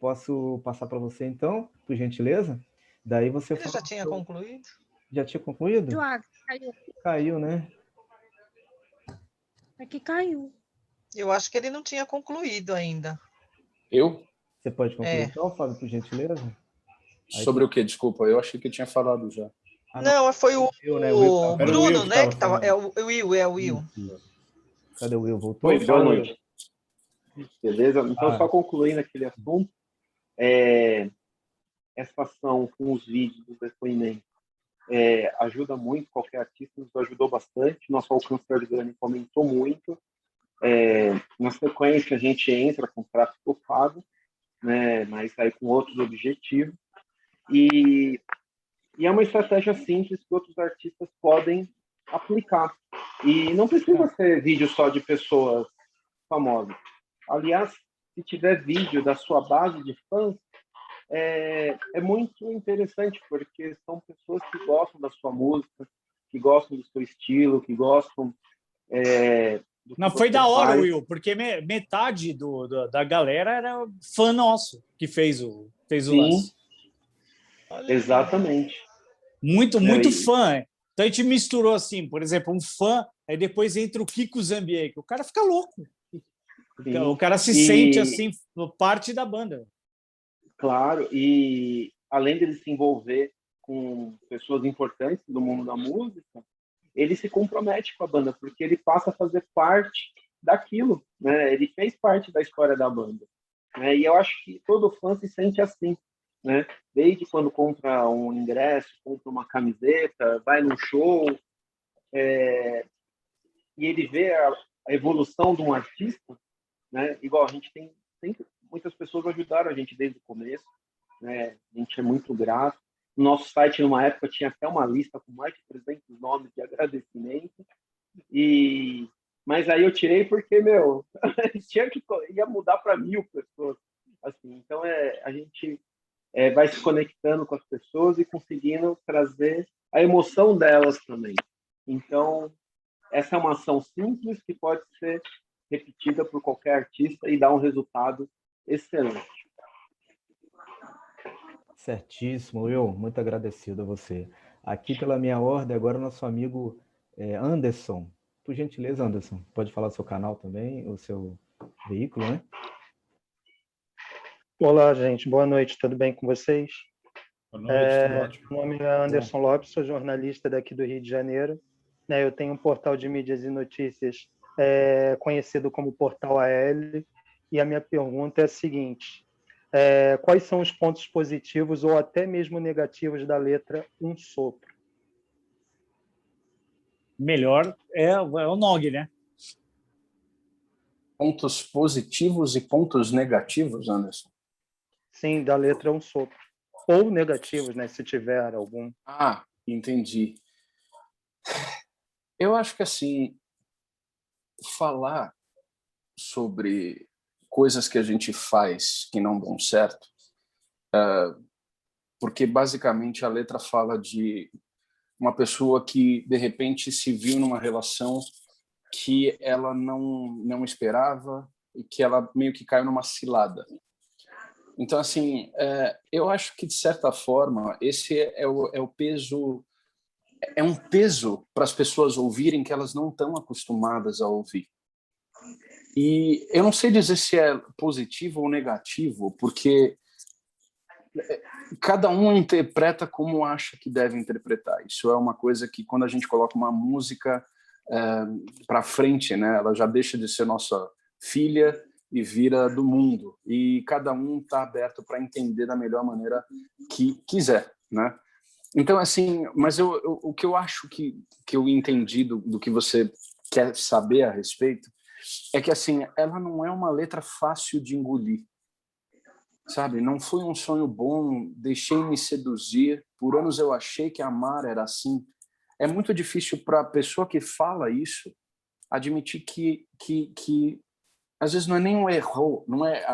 posso passar para você então, por gentileza? Daí você Ele já tinha concluído? Já tinha concluído? Joaquim, caiu. Caiu, né? Aqui caiu. Eu acho que ele não tinha concluído ainda. Eu? Você pode concluir então, Fábio, por gentileza? Sobre o quê? Desculpa, eu achei que eu tinha falado já. Não, foi o Bruno, né? Que tava, é o Will. Cadê o Will? Voltou? Oi, boa noite. Beleza? Então, só concluindo aquele assunto, essa ação com os vídeos dos depoimentos ajuda muito, qualquer artista nos ajudou bastante, nosso alcance orgânico aumentou muito. Na sequência, a gente entra com tráfego pago, né, mas aí com outros objetivos. E é uma estratégia simples que outros artistas podem aplicar. E não precisa ser vídeo só de pessoas famosas. Aliás, se tiver vídeo da sua base de fãs, é muito interessante, porque são pessoas que gostam da sua música, que gostam do seu estilo, que gostam... Não, foi da hora, Will, porque metade da galera era fã nosso que fez o lance. Exatamente. Muito fã. Então a gente misturou assim, por exemplo, um fã, aí depois entra o Kiko Zambier, o cara fica louco. Sim. O cara se sente assim, parte da banda. Claro, e além dele se envolver com pessoas importantes do mundo da música, ele se compromete com a banda, porque ele passa a fazer parte daquilo, né? Ele fez parte da história da banda, né? E eu acho que todo fã se sente assim, né? Desde quando compra um ingresso, compra uma camiseta, vai num show, e ele vê a evolução de um artista, né? Igual a gente tem muitas pessoas ajudaram a gente desde o começo, né? A gente é muito grato. No nosso site, numa época, tinha até uma lista com mais de 300 nomes de agradecimento. Mas aí eu tirei porque, ia mudar para 1000 pessoas. Assim, então, a gente vai se conectando com as pessoas e conseguindo trazer a emoção delas também. Então, essa é uma ação simples que pode ser repetida por qualquer artista e dar um resultado excelente. Certíssimo, Will. Muito agradecido a você. Aqui pela minha ordem, agora o nosso amigo Anderson. Por gentileza, Anderson, pode falar do seu canal também, o seu veículo, né? Olá, gente. Boa noite. Tudo bem com vocês? Boa noite. Meu nome é Anderson Lopes, sou jornalista daqui do Rio de Janeiro. Eu tenho um portal de mídias e notícias conhecido como Portal AL, e a minha pergunta é a seguinte: quais são os pontos positivos ou até mesmo negativos da letra Um Sopro? Melhor é o Nog, né? Pontos positivos e pontos negativos, Anderson? Sim, da letra Um Sopro. Ou negativos, né, se tiver algum. Ah, entendi. Eu acho que, assim, falar sobre coisas que a gente faz que não dão certo, porque basicamente a letra fala de uma pessoa que de repente se viu numa relação que ela não esperava e que ela meio que caiu numa cilada. Então, assim, eu acho que de certa forma esse é o peso, é um peso para as pessoas ouvirem que elas não estão acostumadas a ouvir. E eu não sei dizer se é positivo ou negativo, porque cada um interpreta como acha que deve interpretar. Isso é uma coisa que, quando a gente coloca uma música para frente, né, ela já deixa de ser nossa filha e vira do mundo. E cada um está aberto para entender da melhor maneira que quiser, né? Então, assim, mas o que eu acho que eu entendi do que você quer saber a respeito é que, assim, ela não é uma letra fácil de engolir. Sabe, não foi um sonho bom, deixei-me seduzir, por anos eu achei que amar era assim. É muito difícil para a pessoa que fala isso admitir que às vezes não é nem um erro, não é.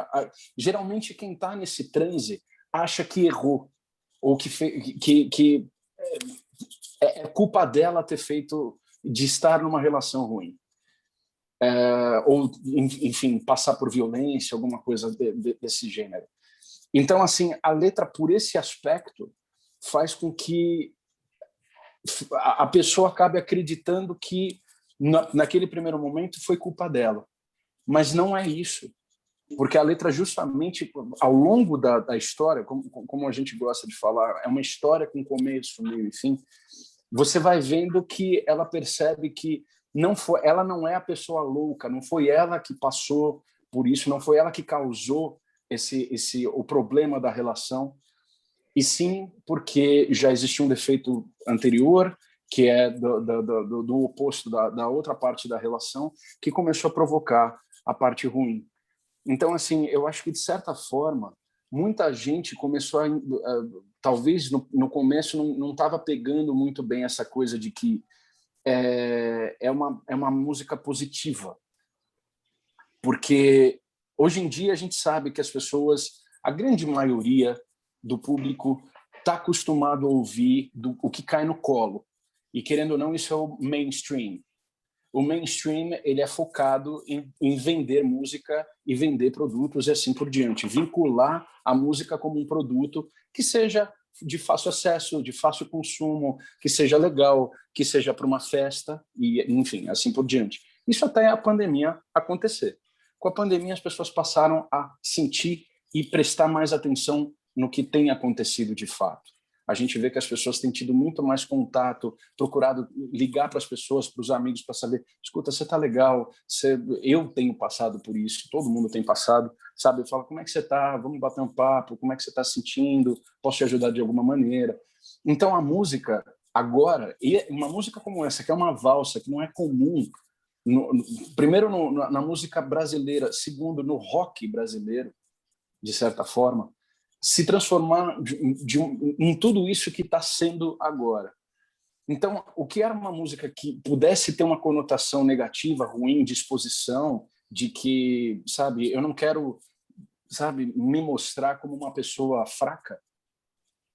Geralmente quem está nesse transe acha que errou ou que é culpa dela ter feito, de estar numa relação ruim. Ou, enfim, passar por violência, alguma coisa desse gênero. Então, assim, a letra, por esse aspecto, faz com que a pessoa acabe acreditando que naquele primeiro momento foi culpa dela. Mas não é isso. Porque a letra, justamente, ao longo da história, como a gente gosta de falar, é uma história com começo, meio e fim, você vai vendo que ela percebe que ela não é a pessoa louca, não foi ela que passou por isso, não foi ela que causou o problema da relação, e sim porque já existia um defeito anterior, que é do oposto da outra parte da relação, que começou a provocar a parte ruim. Então, assim, eu acho que, de certa forma, muita gente começou talvez no começo não estava pegando muito bem essa coisa de que é uma música positiva. Porque hoje em dia a gente sabe que as pessoas, a grande maioria do público, está acostumado a ouvir o que cai no colo. E, querendo ou não, isso é o mainstream. O mainstream, ele é focado em vender música e vender produtos e assim por diante. Vincular a música como um produto que seja de fácil acesso, de fácil consumo, que seja legal, que seja para uma festa, e enfim, assim por diante. Isso até a pandemia acontecer. Com a pandemia, as pessoas passaram a sentir e prestar mais atenção no que tem acontecido de fato. A gente vê que as pessoas têm tido muito mais contato, procurado ligar para as pessoas, para os amigos, para saber, escuta, você está legal, eu tenho passado por isso, todo mundo tem passado, sabe? Eu falo, como é que você está? Vamos bater um papo, como é que você está se sentindo? Posso te ajudar de alguma maneira? Então, a música, agora, uma música como essa, que é uma valsa, que não é comum, primeiro na música brasileira, segundo no rock brasileiro, de certa forma, se transformar em tudo isso que está sendo agora. Então, o que era uma música que pudesse ter uma conotação negativa, ruim, de exposição, de que, sabe, eu não quero, sabe, me mostrar como uma pessoa fraca,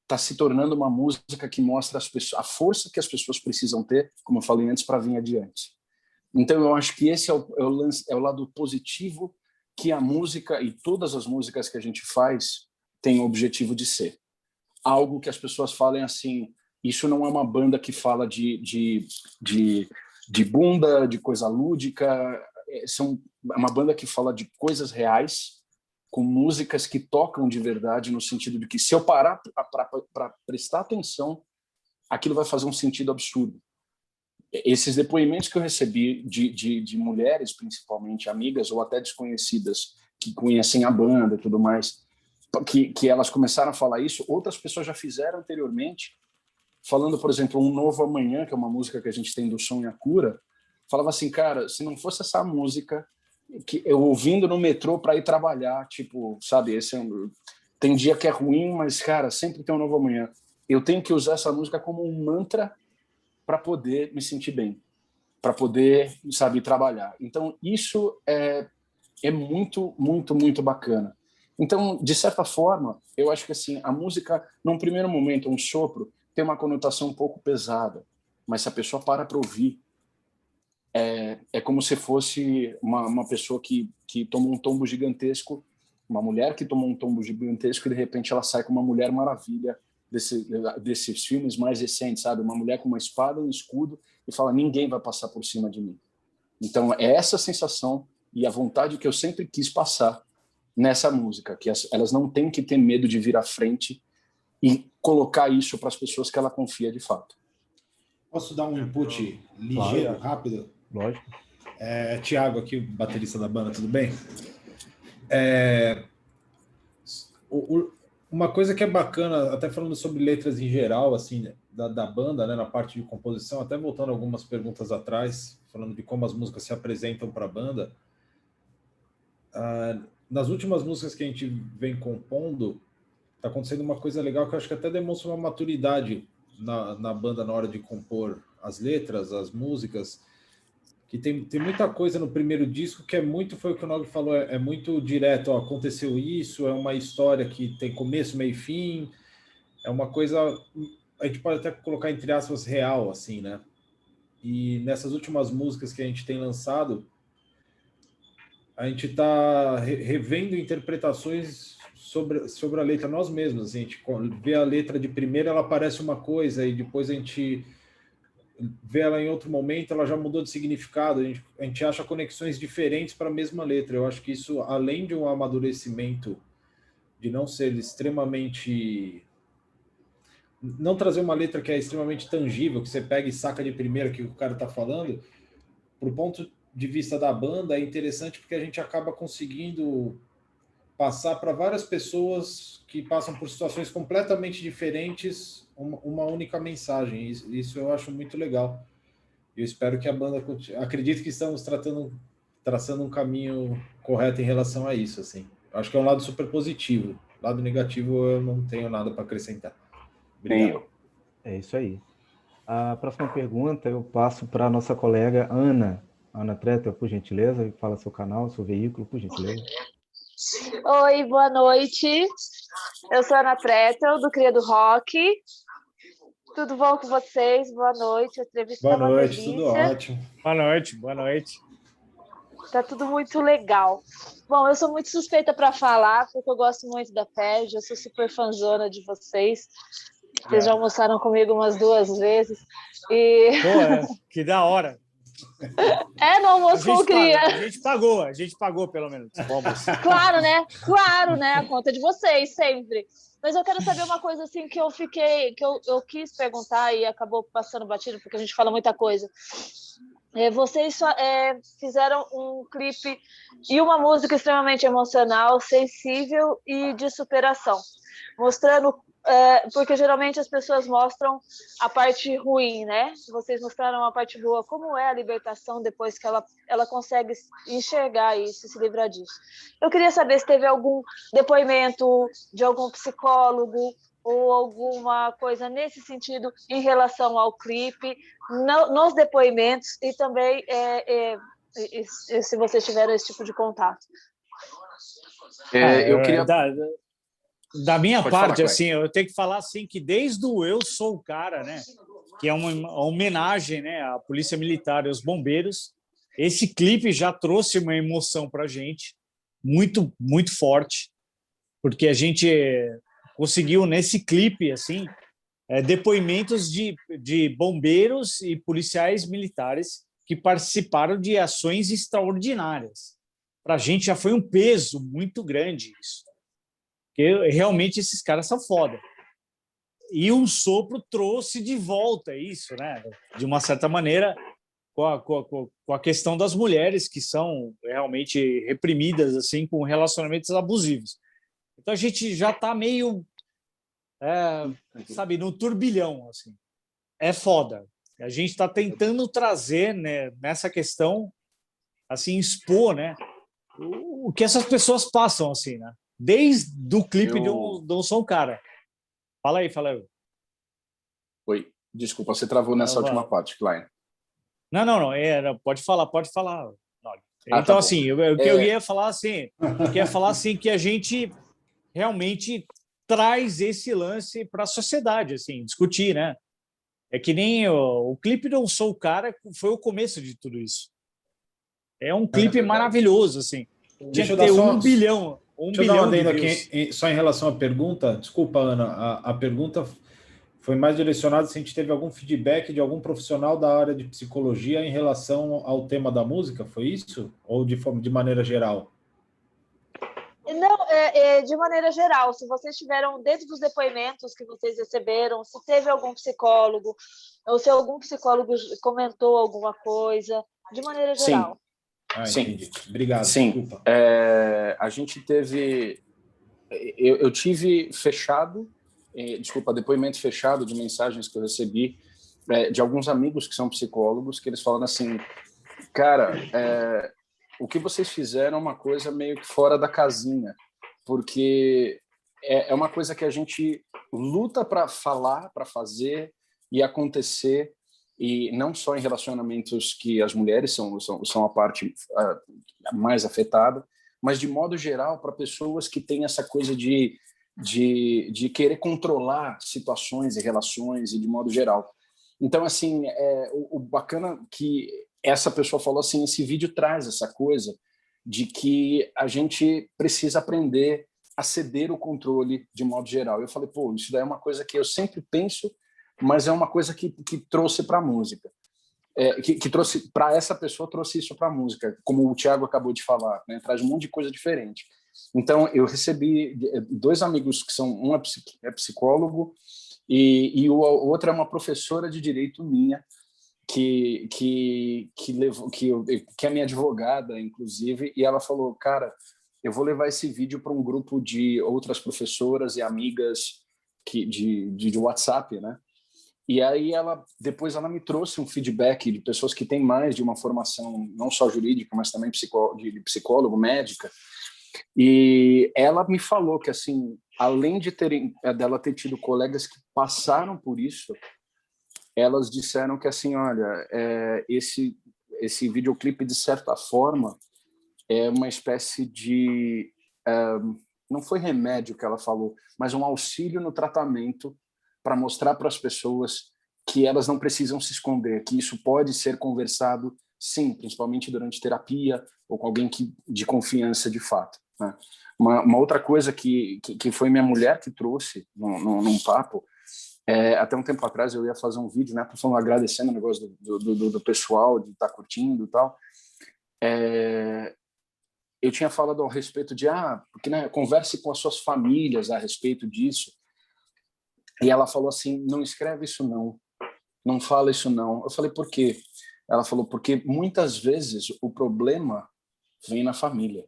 está se tornando uma música que mostra a força que as pessoas precisam ter, como eu falei antes, para vir adiante. Então, eu acho que esse é o lado positivo que a música e todas as músicas que a gente faz tem o objetivo de ser. Algo que as pessoas falem assim, isso não é uma banda que fala de bunda, de coisa lúdica, é uma banda que fala de coisas reais, com músicas que tocam de verdade, no sentido de que se eu parar para prestar atenção, aquilo vai fazer um sentido absurdo. Esses depoimentos que eu recebi de mulheres, principalmente amigas ou até desconhecidas, que conhecem a banda e tudo mais, que elas começaram a falar isso, outras pessoas já fizeram anteriormente, falando, por exemplo, Um Novo Amanhã, que é uma música que a gente tem do Som e a Cura, falava assim, cara, se não fosse essa música, que eu ouvindo no metrô para ir trabalhar, tipo, sabe, tem dia que é ruim, mas, cara, sempre tem um novo amanhã. Eu tenho que usar essa música como um mantra para poder me sentir bem, para poder, sabe, trabalhar. Então, isso é muito, muito, muito bacana. Então, de certa forma, eu acho que assim, a música, num primeiro momento, um sopro, tem uma conotação um pouco pesada, mas se a pessoa para ouvir, é como se fosse uma pessoa que tomou um tombo gigantesco, uma mulher que tomou um tombo gigantesco e de repente ela sai com uma Mulher Maravilha desses filmes mais recentes, sabe? Uma mulher com uma espada e um escudo e fala, ninguém vai passar por cima de mim. Então, é essa sensação e a vontade que eu sempre quis passar nessa música, que elas não têm que ter medo de vir à frente e colocar isso para as pessoas que ela confia de fato. Posso dar um input ligeiro, rápido? Lógico. Thiago aqui, baterista da banda, tudo bem? Uma coisa que é bacana, até falando sobre letras em geral, assim, da banda, né, na parte de composição, até voltando algumas perguntas atrás, falando de como as músicas se apresentam para a banda, nas últimas músicas que a gente vem compondo, está acontecendo uma coisa legal que eu acho que até demonstra uma maturidade na banda na hora de compor as letras, as músicas, que tem muita coisa no primeiro disco que foi o que o Nog falou, é muito direto, ó, aconteceu isso, é uma história que tem começo, meio e fim, é uma coisa, a gente pode até colocar entre aspas, real, assim, né? E nessas últimas músicas que a gente tem lançado, a gente está revendo interpretações sobre a letra nós mesmos. Assim, a gente vê a letra de primeira, ela parece uma coisa, e depois a gente vê ela em outro momento, ela já mudou de significado, a gente acha conexões diferentes para a mesma letra. Eu acho que isso, além de um amadurecimento, de não ser extremamente... Não trazer uma letra que é extremamente tangível, que você pega e saca de primeira que o cara está falando, pro ponto de vista da banda, é interessante porque a gente acaba conseguindo passar para várias pessoas que passam por situações completamente diferentes uma única mensagem. Isso eu acho muito legal. Eu espero que a banda... Acredito que estamos traçando um caminho correto em relação a isso. Assim. Acho que é um lado super positivo. Lado negativo, eu não tenho nada para acrescentar. Obrigado. É isso aí. A próxima pergunta eu passo para a nossa colega Ana. Ana Tretel, por gentileza, fala seu canal, seu veículo, por gentileza. Oi, boa noite. Eu sou a Ana Tretel, do Cria do Rock. Tudo bom com vocês? Boa noite. A entrevista Boa tá uma noite, delícia. tudo ótimo. Boa noite, boa noite. Tá tudo muito legal. Bom, eu sou muito suspeita para falar, porque eu gosto muito da Pérsia, eu sou super fãzona de vocês. Vocês já almoçaram comigo umas 2 vezes. E... Pô, que da hora. No almoço com o Cria. A gente pagou pelo menos. Claro, né? Claro, né? A conta é de vocês, sempre. Mas eu quero saber uma coisa assim que eu quis perguntar e acabou passando batido, porque a gente fala muita coisa. Vocês fizeram um clipe e uma música extremamente emocional, sensível e de superação, mostrando, porque geralmente as pessoas mostram a parte ruim, né? Vocês mostraram a parte boa, como é a libertação depois que ela consegue enxergar isso, se livrar disso. Eu queria saber se teve algum depoimento de algum psicólogo ou alguma coisa nesse sentido em relação ao clipe, nos depoimentos, e também se vocês tiveram esse tipo de contato. Eu queria... Da minha parte, assim, eu tenho que falar assim, que desde o Eu Sou o Cara, né, que é uma homenagem, né, à Polícia Militar e aos bombeiros, esse clipe já trouxe uma emoção para a gente, muito, muito forte, porque a gente conseguiu nesse clipe assim depoimentos de bombeiros e policiais militares que participaram de ações extraordinárias. Para a gente já foi um peso muito grande isso, porque realmente esses caras são foda. E o Sopro trouxe de volta isso, né? De uma certa maneira, com a questão das mulheres que são realmente reprimidas assim com relacionamentos abusivos. Então a gente já está meio, sabe, no turbilhão, assim. É foda. A gente está tentando trazer, né, nessa questão, assim, expor, né, o que essas pessoas passam, assim, né? Desde o clipe de um Sou um Cara. Fala aí. Oi, desculpa, você travou nessa última parte, Klein. Não. Pode falar. Então, tá, assim, o que eu ia falar assim, que a gente realmente traz esse lance para a sociedade, assim, discutir, né? É que nem o clipe do Eu Sou o Cara foi o começo de tudo isso. É um clipe maravilhoso, assim. Tinha que ter 1 bilhão. Deixa eu dar uma adenda aqui, só em relação à pergunta. Desculpa, Ana, a pergunta foi mais direcionada se a gente teve algum feedback de algum profissional da área de psicologia em relação ao tema da música, foi isso? Ou de maneira geral? Não, de maneira geral, se vocês tiveram, dentro dos depoimentos que vocês receberam, se teve algum psicólogo, ou se algum psicólogo comentou alguma coisa, de maneira geral. Sim. Entendi. Obrigado. Sim. Desculpa. A gente teve... Eu tive fechado, depoimento fechado de mensagens que eu recebi de alguns amigos que são psicólogos, que eles falam assim, cara, o que vocês fizeram é uma coisa meio que fora da casinha, porque é uma coisa que a gente luta para falar, para fazer e acontecer, e não só em relacionamentos que as mulheres são a parte mais afetada, mas de modo geral para pessoas que têm essa coisa de querer controlar situações e relações e de modo geral. Então, assim, o bacana que essa pessoa falou assim, esse vídeo traz essa coisa de que a gente precisa aprender a ceder o controle de modo geral. Eu falei, pô, isso daí é uma coisa que eu sempre penso, mas é uma coisa que trouxe para a música. Que trouxe para essa pessoa, trouxe isso para a música, como o Thiago acabou de falar, né? Traz um monte de coisa diferente. Então, eu recebi 2 amigos que são, um é psicólogo e o outro é uma professora de direito minha, que é minha advogada, inclusive, e ela falou, cara, eu vou levar esse vídeo para um grupo de outras professoras e amigas de WhatsApp, né? E aí depois ela me trouxe um feedback de pessoas que têm mais de uma formação, não só jurídica, mas também de psicólogo, médica. E ela me falou que, assim, além dela ter tido colegas que passaram por isso, elas disseram que, assim, olha, esse videoclipe, de certa forma, é uma espécie de... não foi remédio que ela falou, mas um auxílio no tratamento para mostrar para as pessoas que elas não precisam se esconder, que isso pode ser conversado, sim, principalmente durante terapia ou com alguém de confiança de fato, né? Uma outra coisa que foi minha mulher que trouxe num papo, até um tempo atrás eu ia fazer um vídeo, né, falando, agradecendo o negócio do pessoal, de estar curtindo e tal. Eu tinha falado a respeito de, porque, né, converse com as suas famílias a respeito disso. E ela falou assim, não escreve isso não fala isso não. Eu falei, por quê? Ela falou, porque muitas vezes o problema vem na família.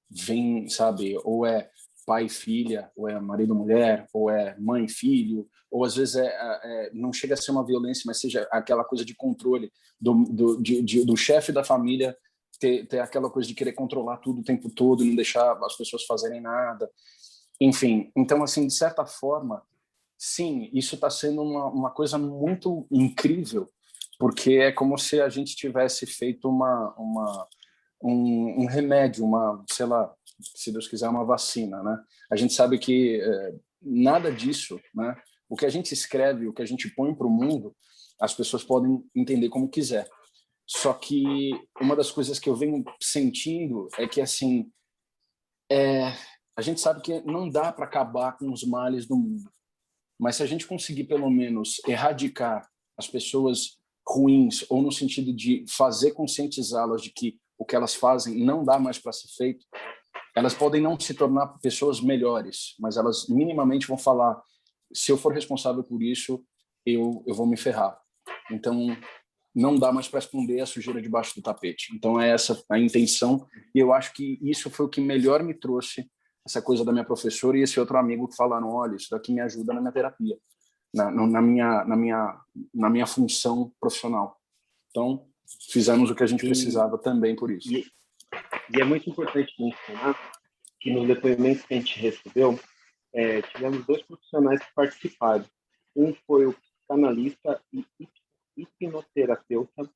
Vem, sabe, ou é pai e filha, ou é marido e mulher, ou é mãe e filho, ou às vezes não chega a ser uma violência, mas seja aquela coisa de controle do chefe da família ter aquela coisa de querer controlar tudo o tempo todo e não deixar as pessoas fazerem nada. Enfim, então, assim, de certa forma, sim, isso está sendo uma coisa muito incrível, porque é como se a gente tivesse feito um remédio, sei lá, se Deus quiser, uma vacina, né? A gente sabe que nada disso, né? O que a gente escreve, o que a gente põe para o mundo, as pessoas podem entender como quiser. Só que uma das coisas que eu venho sentindo é que, assim, a gente sabe que não dá para acabar com os males do mundo. Mas se a gente conseguir, pelo menos, erradicar as pessoas ruins, ou no sentido de fazer conscientizá-las de que o que elas fazem não dá mais para ser feito, elas podem não se tornar pessoas melhores, mas elas minimamente vão falar, se eu for responsável por isso, eu vou me ferrar. Então, não dá mais para esconder a sujeira debaixo do tapete. Então, é essa a intenção, e eu acho que isso foi o que melhor me trouxe essa coisa da minha professora e esse outro amigo que falaram, olha, isso daqui me ajuda na minha terapia, na minha função profissional. Então, fizemos o que a gente precisava também por isso. E é muito importante mencionar que nos depoimentos que a gente recebeu, tivemos 2 profissionais que participaram. Um foi o psicanalista e hipnoterapeuta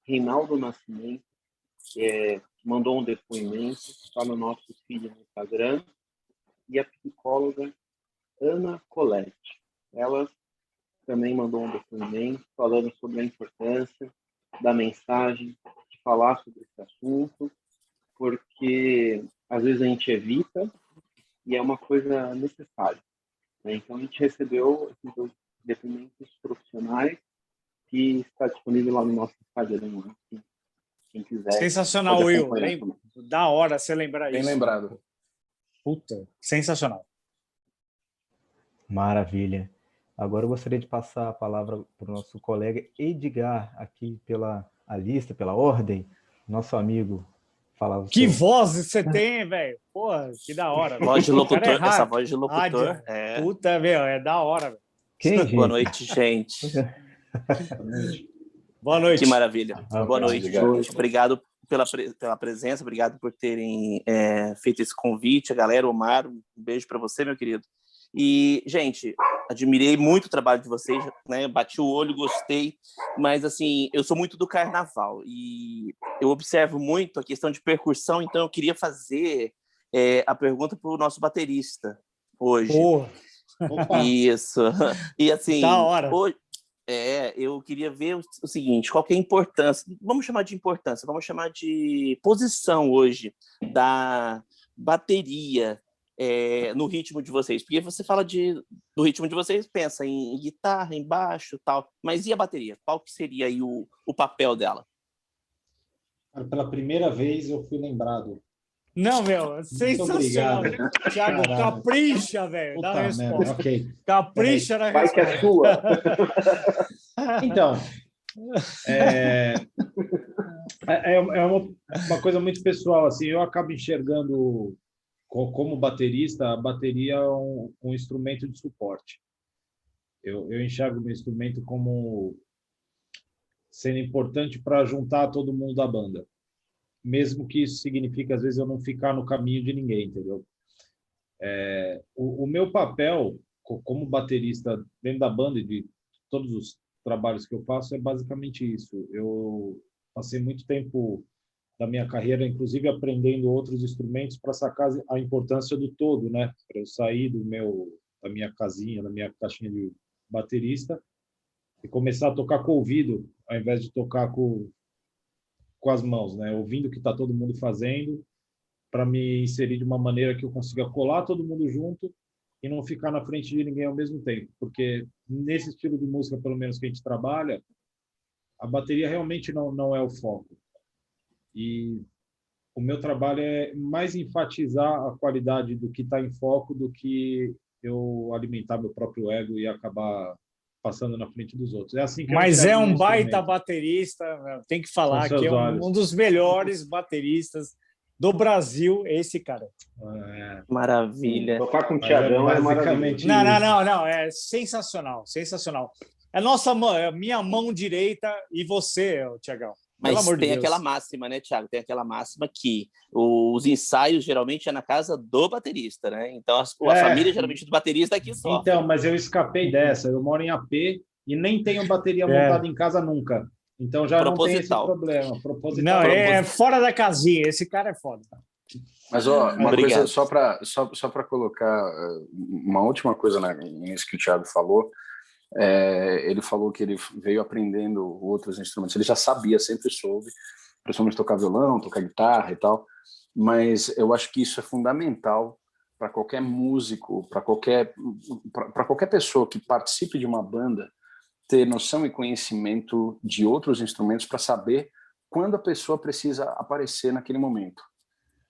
Reinaldo Nascimento, mandou um depoimento, está no nosso feed no Instagram, e a psicóloga Ana Colette. Ela também mandou um depoimento falando sobre a importância da mensagem, de falar sobre esse assunto, porque às vezes a gente evita e é uma coisa necessária, né? Então a gente recebeu esses 2 depoimentos profissionais que está disponível lá no nosso Instagram, né? Quem quiser. Sensacional, Will. Da hora você lembrar isso. Bem lembrado. Puta, sensacional. Maravilha. Agora eu gostaria de passar a palavra para o nosso colega Edgar, aqui pela lista, pela ordem. Nosso amigo. Que voz você tem, velho? Porra, que da hora. Voz de locutor, essa voz de locutor. Rádio. Puta, meu, é da hora. Velho. Quem, gente? Boa noite, gente. Boa noite. Que maravilha. Boa noite, gente. Obrigado pela presença, obrigado por terem feito esse convite. A galera, Omar, um beijo para você, meu querido. E, gente, admirei muito o trabalho de vocês, né? Bati o olho, gostei, mas, assim, eu sou muito do carnaval e eu observo muito a questão de percussão, então eu queria fazer a pergunta para o nosso baterista hoje. Porra. Isso. E, assim, da hora. Hoje, eu queria ver o seguinte, qual que é a importância, vamos chamar de importância, vamos chamar de posição hoje da bateria no ritmo de vocês? Porque você fala do ritmo de vocês, pensa em guitarra, em baixo e tal, mas e a bateria? Qual que seria aí o papel dela? Pela primeira vez eu fui lembrado. Não, meu, sensacional. Thiago, capricha, velho, dá a resposta. Okay. Capricha na resposta. Vai que é sua. Então, é uma coisa muito pessoal. Assim, eu acabo enxergando, como baterista, a bateria é um instrumento de suporte. Eu enxergo o meu instrumento como sendo importante para juntar todo mundo da banda. Mesmo que isso signifique, às vezes, eu não ficar no caminho de ninguém, entendeu? O meu papel como baterista dentro da banda e de todos os trabalhos que eu faço é basicamente isso. Eu passei muito tempo da minha carreira, inclusive, aprendendo outros instrumentos para sacar a importância do todo, né? Para eu sair da minha casinha, da minha caixinha de baterista e começar a tocar com o ouvido, ao invés de tocar com as mãos, né? Ouvindo o que está todo mundo fazendo, para me inserir de uma maneira que eu consiga colar todo mundo junto e não ficar na frente de ninguém ao mesmo tempo, porque nesse estilo de música, pelo menos que a gente trabalha, a bateria realmente não é o foco. E o meu trabalho é mais enfatizar a qualidade do que está em foco do que eu alimentar meu próprio ego e acabar passando na frente dos outros. É assim que Mas é um baita baterista, tem que falar que é um dos melhores bateristas do Brasil, esse cara. Maravilha. Tocar com o Thiagão é maravilhoso. Não, é sensacional, sensacional. É minha mão direita e você, Thiagão. Mas tem aquela máxima, né, Thiago? Tem aquela máxima que os ensaios geralmente é na casa do baterista, né? Então a família geralmente do baterista aqui só. Então, mas eu escapei dessa. Eu moro em AP e nem tenho bateria montada em casa nunca. Então já não tem esse problema. Proposital. Não, é fora da casinha. Esse cara é foda. Mas uma coisa só para colocar uma última coisa nisso que o Thiago falou. Ele falou que ele veio aprendendo outros instrumentos. Ele já sabia, sempre soube, principalmente tocar violão, tocar guitarra e tal. Mas eu acho que isso é fundamental para qualquer músico, para qualquer pessoa que participe de uma banda, ter noção e conhecimento de outros instrumentos para saber quando a pessoa precisa aparecer naquele momento,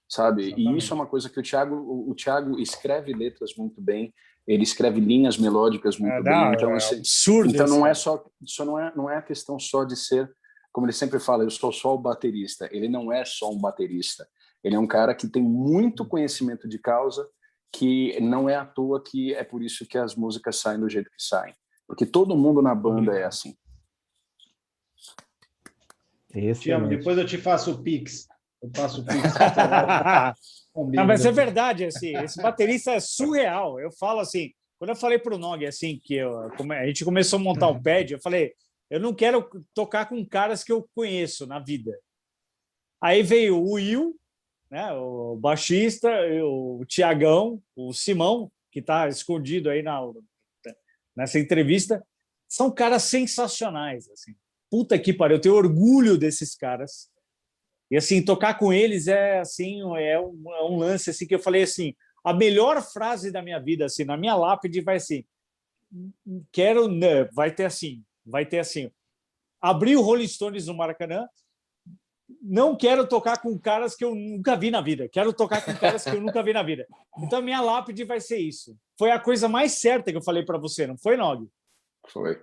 sabe? Exatamente. E isso é uma coisa que o Thiago escreve letras muito bem. Ele escreve linhas melódicas muito bem. Então, absurdo. Então não é a questão só de ser, como ele sempre fala, eu sou só o baterista. Ele não é só um baterista. Ele é um cara que tem muito conhecimento de causa, que não é à toa que é por isso que as músicas saem do jeito que saem. Porque todo mundo na banda é assim. Tiago, depois eu te faço o Pix. Eu passo o Pix. Não, mas é verdade, assim, esse baterista é surreal. Eu falo assim, quando eu falei para o Nog, assim, que a gente começou a montar o pad, eu falei, eu não quero tocar com caras que eu conheço na vida. Aí veio o Will, né, o baixista, o Thiagão, o Simão, que está escondido aí nessa entrevista. São caras sensacionais, assim. Puta que pariu, eu tenho orgulho desses caras. E assim, tocar com eles é assim, um lance assim que eu falei assim, a melhor frase da minha vida, assim, na minha lápide vai assim, vai ter assim, abrir o Rolling Stones no Maracanã, não quero tocar com caras que eu nunca vi na vida, quero tocar com caras que eu nunca vi na vida. Então a minha lápide vai ser isso. Foi a coisa mais certa que eu falei para você, não foi, Nog? Foi.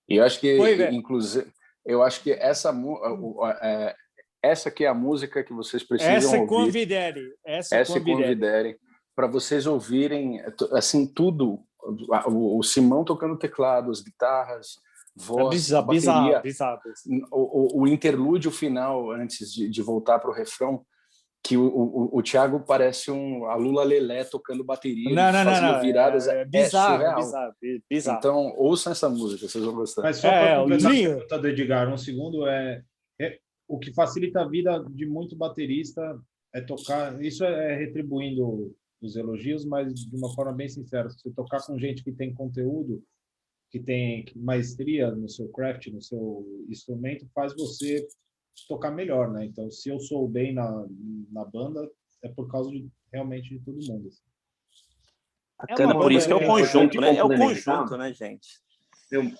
E eu acho que, inclusive, eu acho que essa que é a música que vocês precisam ouvir. Essa Convidere, para vocês ouvirem assim tudo, o Simão tocando teclados, guitarras, voz, bateria, bizarro. O interlúdio final antes de voltar para o refrão, que o Thiago parece a Lula Lelé tocando bateria, fazendo viradas, bizarro. Então ouçam essa música, vocês vão gostar. Mas só para completar a pergunta do Edgar, um segundo, o que facilita a vida de muito baterista é tocar, isso é retribuindo os elogios, mas de uma forma bem sincera, se você tocar com gente que tem conteúdo, que tem maestria no seu craft, no seu instrumento, faz você tocar melhor, né? Então, se eu sou bem na banda, é por causa realmente de todo mundo. Assim. Bacana, por isso que é o conjunto, né? É o conjunto, né, gente? Uma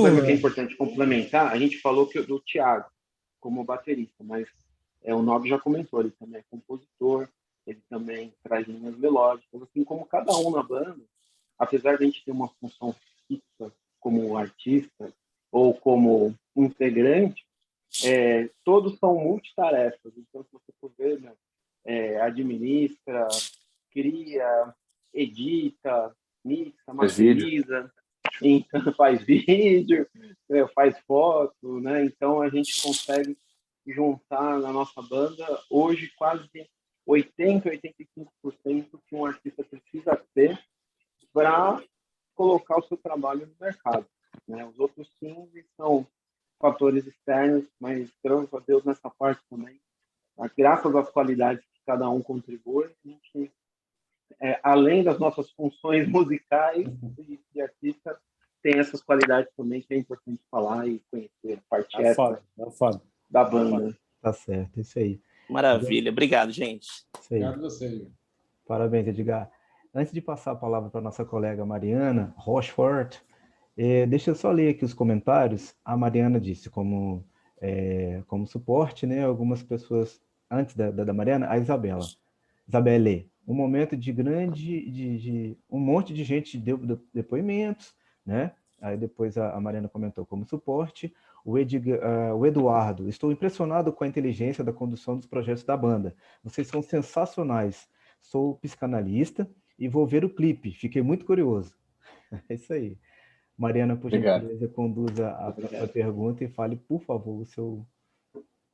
coisa que é importante complementar, a gente falou do Thiago como baterista, mas o Nob já comentou, ele também é compositor, ele também traz linhas melódicas, assim como cada um na banda, apesar de a gente ter uma função fixa como artista ou como integrante, todos são multitarefas. Então, se você for ver, né, administra, cria, edita, mixa, masteriza, então, faz vídeo, faz foto, né? Então a gente consegue juntar na nossa banda hoje quase 80-85% que um artista precisa ter para colocar o seu trabalho no mercado, né? Os outros 15 são fatores externos, mas graças a Deus nessa parte também, graças às qualidades que cada um contribui, a gente, além das nossas funções musicais de artista, tem essas qualidades também que é importante falar e conhecer a parte da banda. Tá certo, isso aí. Maravilha, obrigado, gente. Obrigado a você. Parabéns, Edgar. Antes de passar a palavra para a nossa colega Mariana Rochefort, deixa eu só ler aqui os comentários. A Mariana disse como suporte, né? Algumas pessoas, antes da Mariana, a Isabelle, um momento de um monte de gente deu depoimentos, né? Aí depois a Mariana comentou como suporte. O Eduardo, estou impressionado com a inteligência da condução dos projetos da banda. Vocês são sensacionais. Sou psicanalista e vou ver o clipe. Fiquei muito curioso. É isso aí. Mariana, por gentileza, conduza a próxima pergunta e fale, por favor, o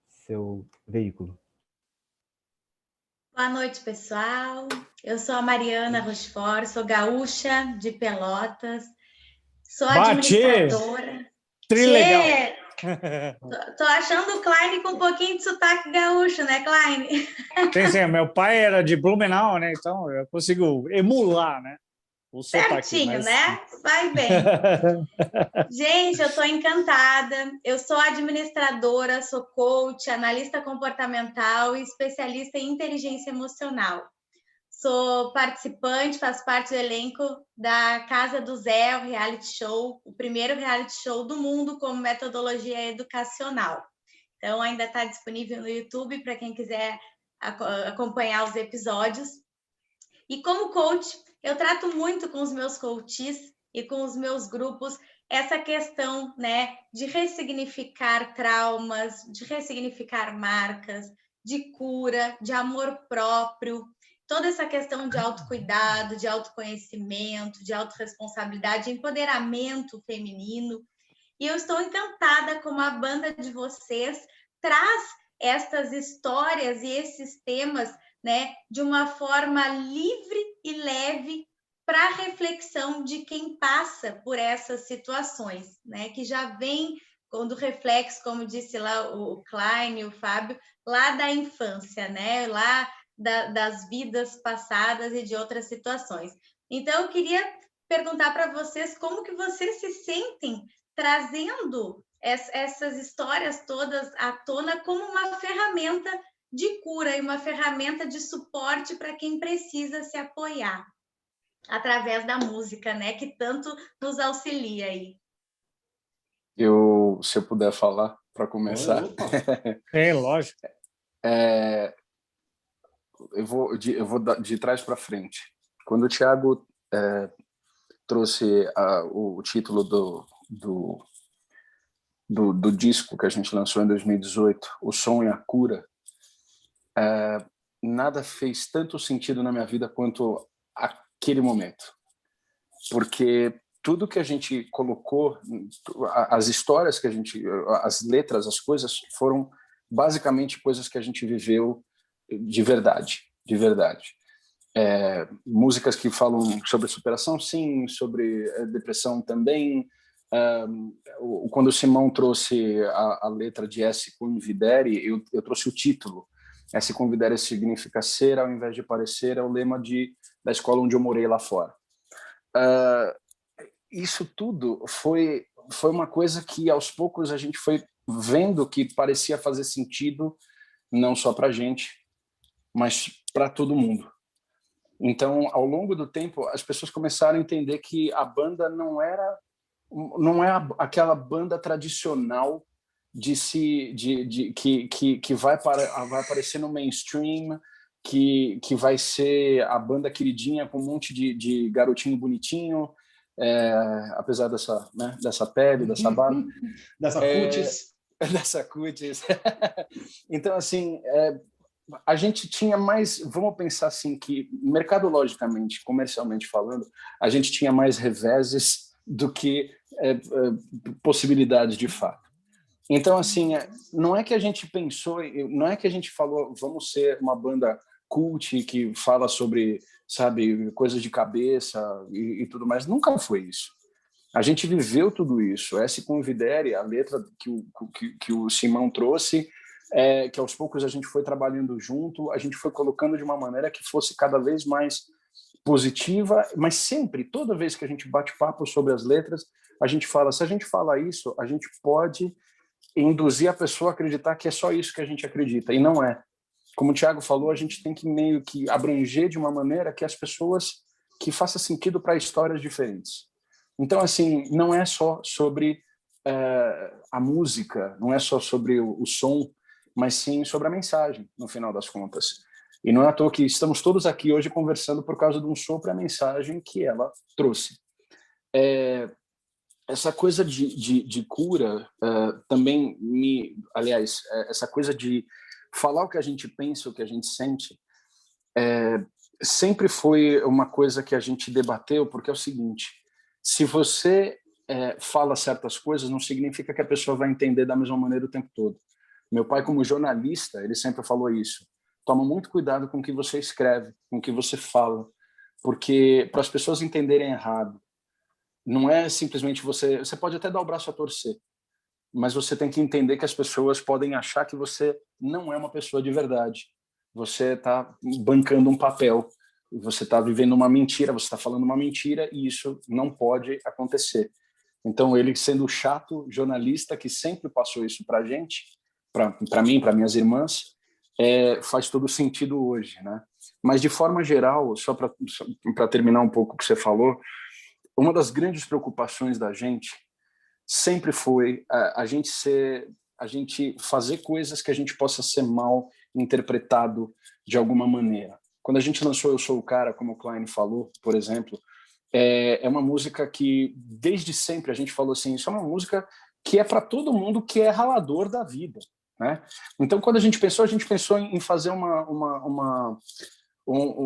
seu veículo. Boa noite, pessoal. Eu sou a Mariana Rochefort, sou gaúcha de Pelotas. Sou administradora. Trilegal. Tô achando o Klein com um pouquinho de sotaque gaúcho, né, Klein? Sim, meu pai era de Blumenau, né? Então eu consigo emular, né? O sotaque. Certinho, né? Vai bem. Gente, eu tô encantada. Eu sou administradora, sou coach, analista comportamental e especialista em inteligência emocional. Sou participante, faço parte do elenco da Casa do Zé, o reality show, o primeiro reality show do mundo como metodologia educacional. Então, ainda está disponível no YouTube para quem quiser acompanhar os episódios. E como coach, eu trato muito com os meus coaches e com os meus grupos essa questão, né, de ressignificar traumas, de ressignificar marcas, de cura, de amor próprio, toda essa questão de autocuidado, de autoconhecimento, de autorresponsabilidade, de empoderamento feminino. E eu estou encantada como a banda de vocês traz estas histórias e esses temas, né, de uma forma livre e leve para a reflexão de quem passa por essas situações, né, que já vem do reflexo, como disse lá o Klein e o Fábio, lá da infância, né, lá das vidas passadas e de outras situações. Então, eu queria perguntar para vocês como que vocês se sentem trazendo essas histórias todas à tona como uma ferramenta de cura e uma ferramenta de suporte para quem precisa se apoiar através da música, né, que tanto nos auxilia aí. Se eu puder falar para começar. Lógico. Eu vou de trás para frente. Quando o Thiago trouxe o título do disco que a gente lançou em 2018, O Som e a Cura, nada fez tanto sentido na minha vida quanto aquele momento. Porque tudo que a gente colocou, as histórias que a gente, as letras, as coisas, foram basicamente coisas que a gente viveu de verdade. Músicas que falam sobre superação, sim, sobre depressão também. Quando o Simão trouxe a letra de Esse Convidere, eu trouxe o título. Esse Convidere significa ser ao invés de parecer, é o lema da escola onde eu morei lá fora. Isso tudo foi uma coisa que aos poucos a gente foi vendo que parecia fazer sentido não só para a gente, mas para todo mundo. Então, ao longo do tempo, as pessoas começaram a entender que a banda não é aquela banda tradicional que vai aparecer no mainstream, que vai ser a banda queridinha com um monte de garotinho bonitinho, apesar dessa pele, dessa barba. Dessa cutis. Dessa cutis. Então, assim, a gente tinha mais, vamos pensar assim, que mercadologicamente, comercialmente falando, a gente tinha mais reveses do que possibilidades de fato. Então, assim, não é que a gente pensou, não é que a gente falou, vamos ser uma banda cult que fala sobre, sabe, coisas de cabeça e tudo mais. Nunca foi isso. A gente viveu tudo isso. Esse Convidere, a letra que o Simão trouxe, que aos poucos a gente foi trabalhando junto, a gente foi colocando de uma maneira que fosse cada vez mais positiva, mas sempre, toda vez que a gente bate papo sobre as letras, a gente fala, se a gente fala isso, a gente pode induzir a pessoa a acreditar que é só isso que a gente acredita, e não é. Como o Thiago falou, a gente tem que meio que abranger de uma maneira que as pessoas, que faça sentido para histórias diferentes. Então, assim, não é só sobre a música, não é só sobre o som, mas sim sobre a mensagem, no final das contas. E não é à toa que estamos todos aqui hoje conversando por causa de um sobre a mensagem que ela trouxe. Essa coisa de cura também aliás, essa coisa de falar o que a gente pensa, o que a gente sente, sempre foi uma coisa que a gente debateu, porque é o seguinte, se você fala certas coisas, não significa que a pessoa vai entender da mesma maneira o tempo todo. Meu pai, como jornalista, ele sempre falou isso. Toma muito cuidado com o que você escreve, com o que você fala, porque para as pessoas entenderem errado, não é simplesmente você pode até dar o braço a torcer, mas você tem que entender que as pessoas podem achar que você não é uma pessoa de verdade. Você está bancando um papel, você está vivendo uma mentira, você está falando uma mentira e isso não pode acontecer. Então, ele sendo o chato jornalista que sempre passou isso para a gente, para mim, para minhas irmãs, faz todo sentido hoje, né? Mas, de forma geral, só para terminar um pouco o que você falou, uma das grandes preocupações da gente sempre foi a gente fazer coisas que a gente possa ser mal interpretado de alguma maneira. Quando a gente lançou Eu Sou o Cara, como o Klein falou, por exemplo, é uma música que, desde sempre, a gente falou assim, isso é uma música que é para todo mundo que é ralador da vida, né? Então, quando a gente pensou em fazer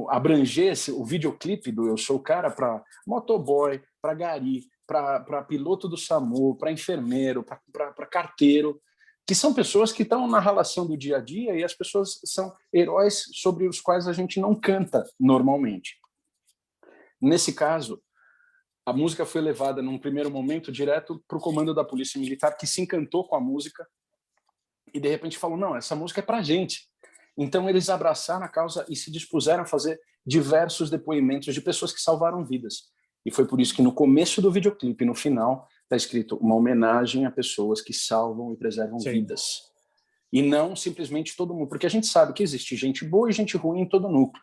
abranger o videoclipe do Eu Sou o Cara para motoboy, para gari, para piloto do SAMU, para enfermeiro, para carteiro, que são pessoas que estão na relação do dia a dia e as pessoas são heróis sobre os quais a gente não canta normalmente. Nesse caso, a música foi levada num primeiro momento direto para o comando da Polícia Militar, que se encantou com a música e de repente falou, não, essa música é para a gente. Então eles abraçaram a causa e se dispuseram a fazer diversos depoimentos de pessoas que salvaram vidas. E foi por isso que no começo do videoclipe, no final, está escrito uma homenagem a pessoas que salvam e preservam vidas. E não simplesmente todo mundo, porque a gente sabe que existe gente boa e gente ruim em todo núcleo.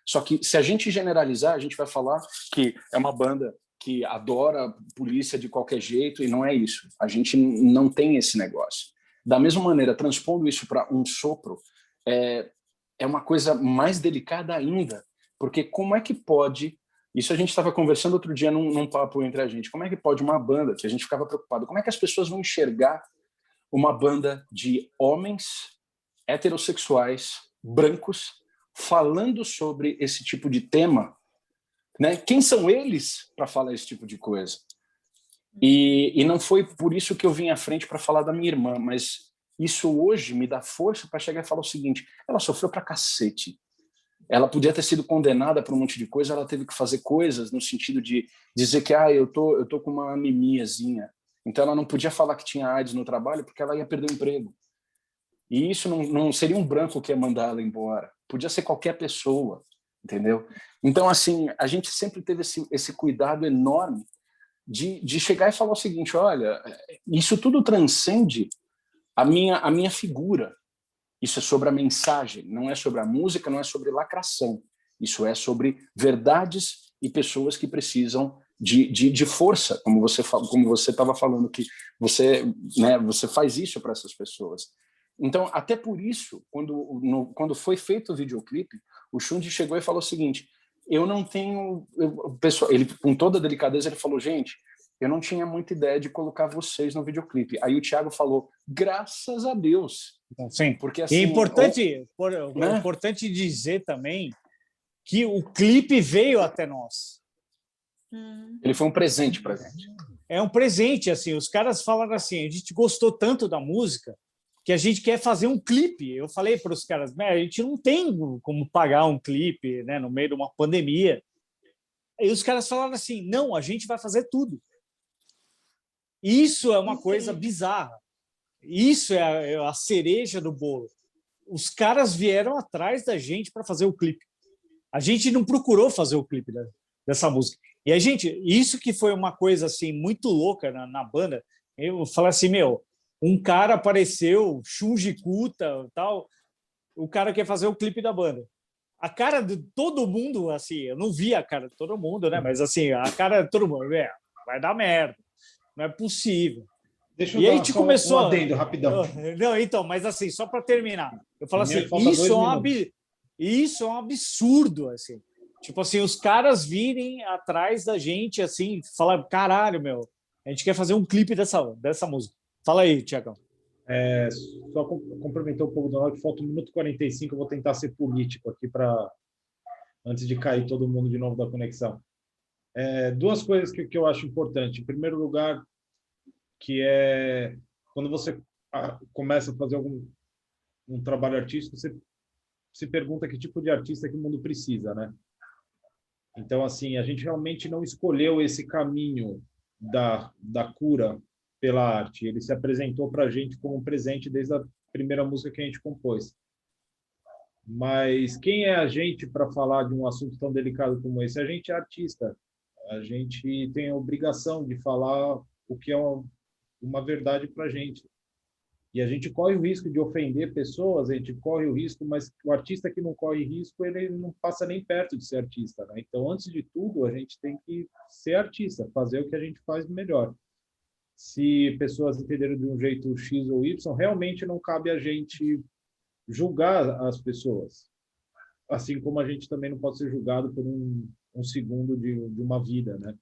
Só que se a gente generalizar, a gente vai falar que é uma banda que adora a polícia de qualquer jeito, e não é isso. A gente não tem esse negócio. Da mesma maneira, transpondo isso para um sopro, é uma coisa mais delicada ainda, porque como é que pode... Isso a gente estava conversando outro dia num papo entre a gente. Como é que pode uma banda, que a gente ficava preocupado, como é que as pessoas vão enxergar uma banda de homens heterossexuais, brancos, falando sobre esse tipo de tema, né? Quem são eles para falar esse tipo de coisa? E não foi por isso que eu vim à frente para falar da minha irmã, mas isso hoje me dá força para chegar e falar o seguinte, ela sofreu pra cacete. Ela podia ter sido condenada por um monte de coisa, ela teve que fazer coisas no sentido de dizer que eu tô com uma anemiazinha. Então ela não podia falar que tinha AIDS no trabalho porque ela ia perder o emprego. E isso não seria um branco que ia mandar ela embora. Podia ser qualquer pessoa, entendeu? Então, assim, a gente sempre teve esse cuidado enorme de chegar e falar o seguinte, olha, isso tudo transcende a minha figura. Isso é sobre a mensagem, não é sobre a música, não é sobre lacração. Isso é sobre verdades e pessoas que precisam de força, como você estava falando, que você, né, você faz isso para essas pessoas. Então, até por isso, quando foi feito o videoclipe, o Xundi chegou e falou o seguinte: eu não tenho... ele, com toda a delicadeza, ele falou, gente, eu não tinha muita ideia de colocar vocês no videoclipe. Aí o Thiago falou, graças a Deus. Sim. Porque, assim, é importante dizer também que o clipe veio até nós. Ele foi um presente para a gente. É um presente, assim. Os caras falaram assim, a gente gostou tanto da música que a gente quer fazer um clipe. Eu falei para os caras, a gente não tem como pagar um clipe, né, no meio de uma pandemia. Aí os caras falaram assim, não, a gente vai fazer tudo. Isso é uma coisa bizarra. Isso é a cereja do bolo. Os caras vieram atrás da gente para fazer o clipe. A gente não procurou fazer o clipe dessa música. E a gente, isso que foi uma coisa assim muito louca na banda. Eu falei assim, um cara apareceu, Shunji Kuta, tal, o cara quer fazer o clipe da banda. A cara de todo mundo, assim, eu não vi a cara de todo mundo, né? Mas assim, a cara de todo mundo, vai dar merda, não é possível. Deixa eu dar um adendo rapidão. Não, então, mas assim, só para terminar, eu falo assim, isso é um absurdo, assim. Tipo assim, os caras virem atrás da gente, assim, falar, caralho, a gente quer fazer um clipe dessa música. Fala aí, Tiagão. Só complementar um pouco do nome, que falta 1 minuto e 45, eu vou tentar ser político aqui antes de cair todo mundo de novo da conexão. Duas coisas que eu acho importante. Em primeiro lugar, que é quando você começa a fazer um trabalho artístico, você se pergunta que tipo de artista que o mundo precisa, né? Então, assim, a gente realmente não escolheu esse caminho da cura pela arte. Ele se apresentou para a gente como um presente desde a primeira música que a gente compôs. Mas quem é a gente para falar de um assunto tão delicado como esse? A gente é artista. A gente tem a obrigação de falar o que é uma verdade para a gente. E a gente corre o risco de ofender pessoas, a gente corre o risco, mas o artista que não corre risco, ele não passa nem perto de ser artista, né? Então, antes de tudo, a gente tem que ser artista, fazer o que a gente faz melhor. Se pessoas entenderam de um jeito X ou Y, realmente não cabe a gente julgar as pessoas. Assim como a gente também não pode ser julgado por um segundo de uma vida, né?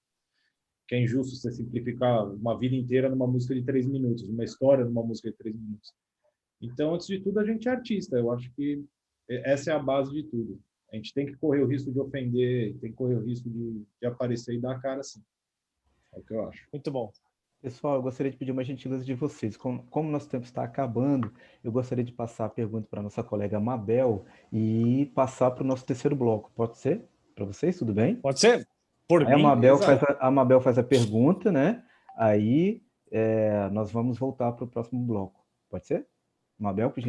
Que é injusto você simplificar uma vida inteira numa música de 3 minutos, uma história numa música de 3 minutos. Então, antes de tudo, a gente é artista. Eu acho que essa é a base de tudo. A gente tem que correr o risco de ofender, tem que correr o risco de aparecer e dar a cara, sim. É o que eu acho. Muito bom. Pessoal, eu gostaria de pedir uma gentileza de vocês. Como nosso tempo está acabando, eu gostaria de passar a pergunta para a nossa colega Mabel e passar para o nosso terceiro bloco. Pode ser? Para vocês, tudo bem? Pode ser. Aí a Mabel faz a pergunta, né? Aí nós vamos voltar para o próximo bloco. Pode ser? Mabel, por gentileza.